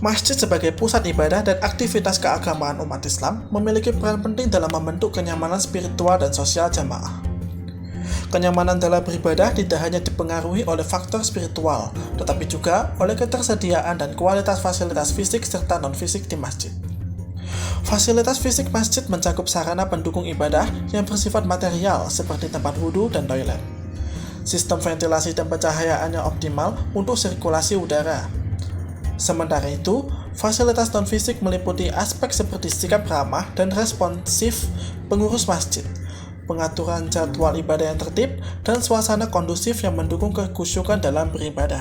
Masjid sebagai pusat ibadah dan aktivitas keagamaan umat Islam memiliki peran penting dalam membentuk kenyamanan spiritual dan sosial jamaah. Kenyamanan dalam beribadah tidak hanya dipengaruhi oleh faktor spiritual, tetapi juga oleh ketersediaan dan kualitas fasilitas fisik serta non-fisik di masjid. Fasilitas fisik masjid mencakup sarana pendukung ibadah yang bersifat material seperti tempat wudhu dan toilet. Sistem ventilasi dan pencahayaan yang optimal untuk sirkulasi udara. Sementara itu, fasilitas non-fisik meliputi aspek seperti sikap ramah dan responsif pengurus masjid, pengaturan jadwal ibadah yang tertib, dan suasana kondusif yang mendukung kekhusyukan dalam beribadah.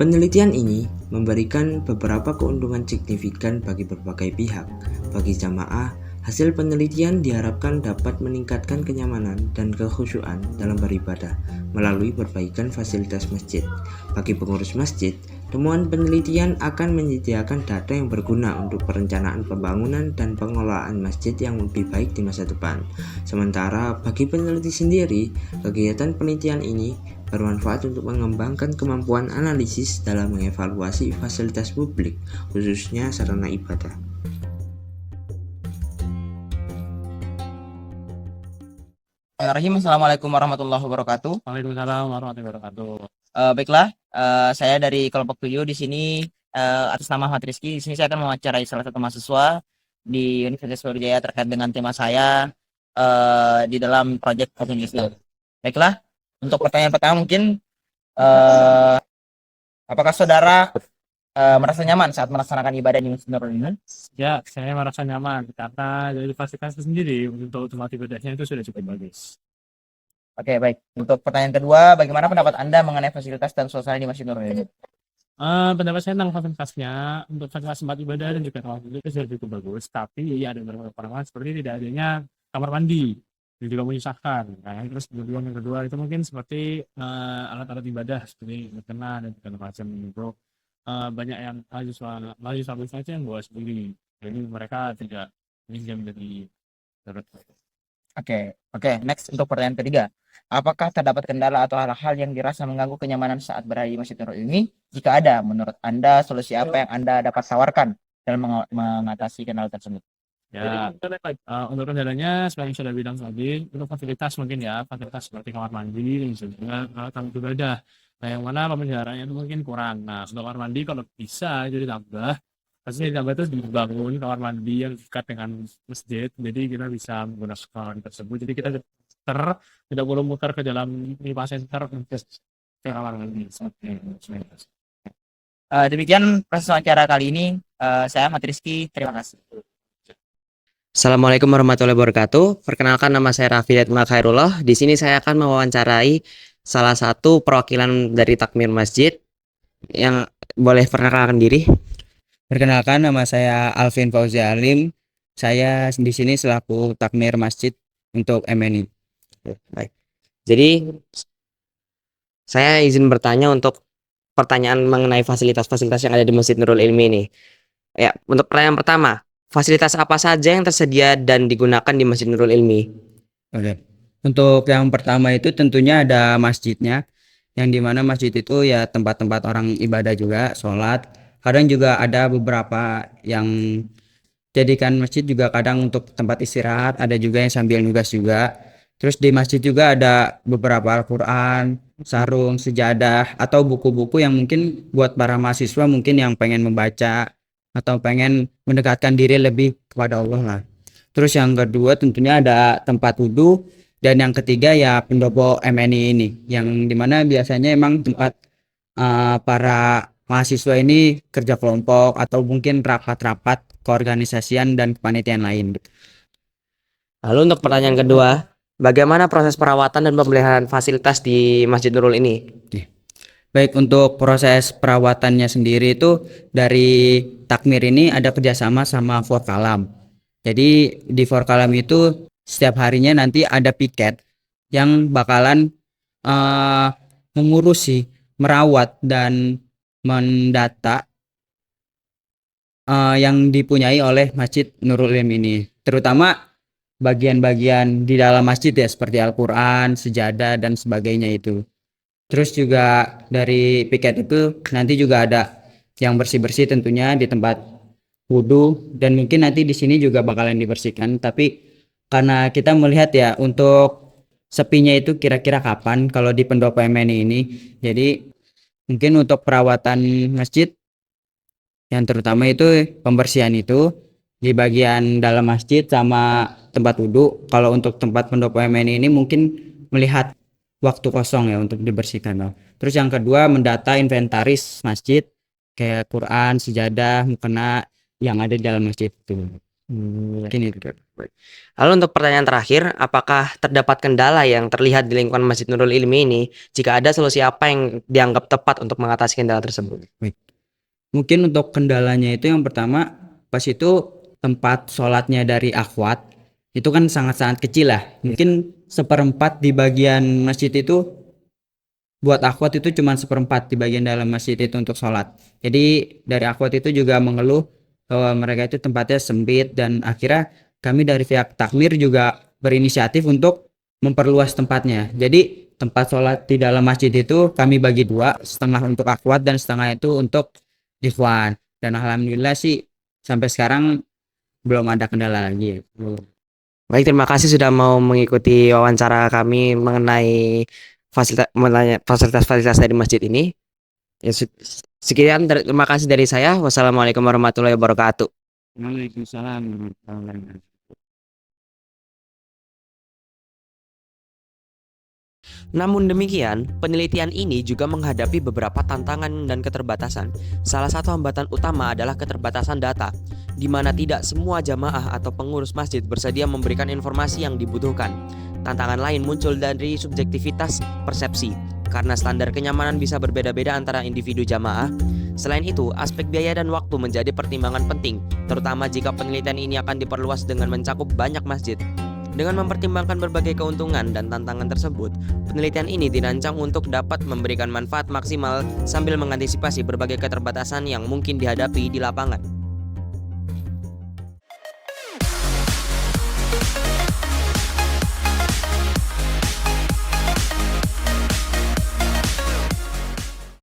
Penelitian ini memberikan beberapa keuntungan signifikan bagi berbagai pihak. Bagi jamaah, hasil penelitian diharapkan dapat meningkatkan kenyamanan dan kekhusyuan dalam beribadah melalui perbaikan fasilitas masjid. Bagi pengurus masjid, temuan penelitian akan menyediakan data yang berguna untuk perencanaan pembangunan dan pengelolaan masjid yang lebih baik di masa depan. Sementara bagi peneliti sendiri, kegiatan penelitian ini bermanfaat untuk mengembangkan kemampuan analisis dalam mengevaluasi fasilitas publik, khususnya sarana ibadah. Assalamualaikum warahmatullahi wabarakatuh. Waalaikumsalam warahmatullahi wabarakatuh. Baiklah, saya dari kelompok 7 di sini atas nama Ahmad Rizky. Di sini saya akan mewawancarai salah satu mahasiswa di Universitas Brawijaya terkait dengan tema saya di dalam proyek Kajian Islam. Baiklah, untuk pertanyaan pertama mungkin apakah saudara merasa nyaman saat melaksanakan ibadah di Masjid Nurul ini? Ya, saya merasa nyaman karena dari fasilitas sendiri untuk tempat ibadahnya itu sudah cukup bagus. Oke, baik. Untuk pertanyaan kedua, bagaimana pendapat Anda mengenai fasilitas dan suasana di Masjid Nurul ini? Pendapat saya tentang fasilitasnya untuk fasilitas tempat ibadah dan juga tempat itu sudah cukup bagus, tapi ada beberapa kekurangan seperti tidak adanya kamar mandi yang juga menyusahkan. Nah, terus kemudian yang kedua itu mungkin seperti alat-alat ibadah seperti mukena dan segala macam itu banyak yang mahasiswa saja yang bawa sendiri, jadi mereka tidak minjam dari Oke, next untuk pertanyaan ketiga. Apakah terdapat kendala atau hal-hal yang dirasa mengganggu kenyamanan saat berada di Masjid Nurul ini? Jika ada, menurut Anda solusi apa yang Anda dapat tawarkan dalam mengatasi kendala tersebut? ya. Untuk kendalanya seperti yang sudah bilang tadi, untuk fasilitas mungkin ya, fasilitas seperti kamar mandi dan juga tempat ibadah. Nah, yang mana pemeliharaannya itu mungkin kurang. Nah, untuk kamar mandi kalau bisa itu ditambah. Pastinya ditambah terus dibangun kamar mandi yang dekat dengan masjid. Jadi kita bisa menggunakan kamar mandi tersebut. Jadi kita tidak perlu mutar ke dalam pipa center untuk ke kamar mandi. Demikian proses wawancara kali ini. Saya Ahmad Rizky. Terima kasih. Assalamualaikum warahmatullahi wabarakatuh. Perkenalkan, nama saya Raffi Hidayatullah Khairullah. Di sini saya akan mewawancarai salah satu perwakilan dari Takmir Masjid yang boleh perkenalkan diri. Perkenalkan, nama saya Alvin Fauzi Alim. Saya di sini selaku takmir masjid untuk MNI. Baik. Jadi saya izin bertanya untuk pertanyaan mengenai fasilitas-fasilitas yang ada di Masjid Nurul Ilmi ini. Ya, untuk pertanyaan pertama, fasilitas apa saja yang tersedia dan digunakan di Masjid Nurul Ilmi? Oke. Untuk yang pertama itu tentunya ada masjidnya, yang dimana masjid itu ya tempat-tempat orang ibadah juga, sholat. Kadang juga ada beberapa yang jadikan masjid juga kadang untuk tempat istirahat, ada juga yang sambil nugas juga. Terus di masjid juga ada beberapa Al-Quran, sarung, sejadah, atau buku-buku yang mungkin buat para mahasiswa mungkin yang pengen membaca atau pengen mendekatkan diri lebih kepada Allah lah. Terus yang kedua tentunya ada tempat wudhu, dan yang ketiga ya pendopo MNI ini, yang dimana biasanya emang tempat para mahasiswa ini kerja kelompok atau mungkin rapat-rapat keorganisasian dan kepanitiaan lain. Lalu untuk pertanyaan kedua, bagaimana proses perawatan dan pemeliharaan fasilitas di Masjid Nurul ini? Baik, untuk proses perawatannya sendiri itu dari takmir ini ada kerjasama sama Forkalam. Jadi di Forkalam itu setiap harinya nanti ada piket yang bakalan mengurusi, merawat dan mendata yang dipunyai oleh Masjid Nurul Ilmi ini, terutama bagian-bagian di dalam masjid ya, seperti Al-Quran, sejadah dan sebagainya itu. Terus juga dari piket itu nanti juga ada yang bersih-bersih tentunya di tempat wudhu, dan mungkin nanti di sini juga bakalan dibersihkan. Tapi karena kita melihat ya untuk sepinya itu kira-kira kapan kalau di Pendopo MNI ini, jadi mungkin untuk perawatan masjid yang terutama itu pembersihan itu di bagian dalam masjid sama tempat wudhu. Kalau untuk tempat Pendopo MNI ini mungkin melihat waktu kosong ya untuk dibersihkan, Bang. Terus yang kedua, mendata inventaris masjid kayak Quran, sejadah, mukena yang ada di dalam masjid itu. Mungkin itu. Lalu untuk pertanyaan terakhir, apakah terdapat kendala yang terlihat di lingkungan Masjid Nurul Ilmi ini? Jika ada, solusi apa yang dianggap tepat untuk mengatasi kendala tersebut? Mungkin untuk kendalanya itu yang pertama, pas itu tempat sholatnya dari akhwat itu kan sangat-sangat kecil lah. Mungkin seperempat di bagian masjid itu, buat akhwat itu cuma seperempat di bagian dalam masjid itu untuk sholat. Jadi dari akhwat itu juga mengeluh bahwa mereka itu tempatnya sempit, dan akhirnya kami dari pihak takmir juga berinisiatif untuk memperluas tempatnya. Jadi tempat sholat di dalam masjid itu kami bagi dua, setengah untuk akhwat dan setengah itu untuk ikhwan. Dan alhamdulillah sih sampai sekarang belum ada kendala lagi. Baik, terima kasih sudah mau mengikuti wawancara kami mengenai fasilitas-fasilitas dari masjid ini. Ya, sekian, terima kasih dari saya. Wassalamualaikum warahmatullahi wabarakatuh. Waalaikumsalam warahmatullahi wabarakatuh. Namun demikian, penelitian ini juga menghadapi beberapa tantangan dan keterbatasan. Salah satu hambatan utama adalah keterbatasan data, di mana tidak semua jamaah atau pengurus masjid bersedia memberikan informasi yang dibutuhkan. Tantangan lain muncul dari subjektivitas persepsi, karena standar kenyamanan bisa berbeda-beda antara individu jamaah. Selain itu, aspek biaya dan waktu menjadi pertimbangan penting, terutama jika penelitian ini akan diperluas dengan mencakup banyak masjid. Dengan mempertimbangkan berbagai keuntungan dan tantangan tersebut, penelitian ini dirancang untuk dapat memberikan manfaat maksimal sambil mengantisipasi berbagai keterbatasan yang mungkin dihadapi di lapangan.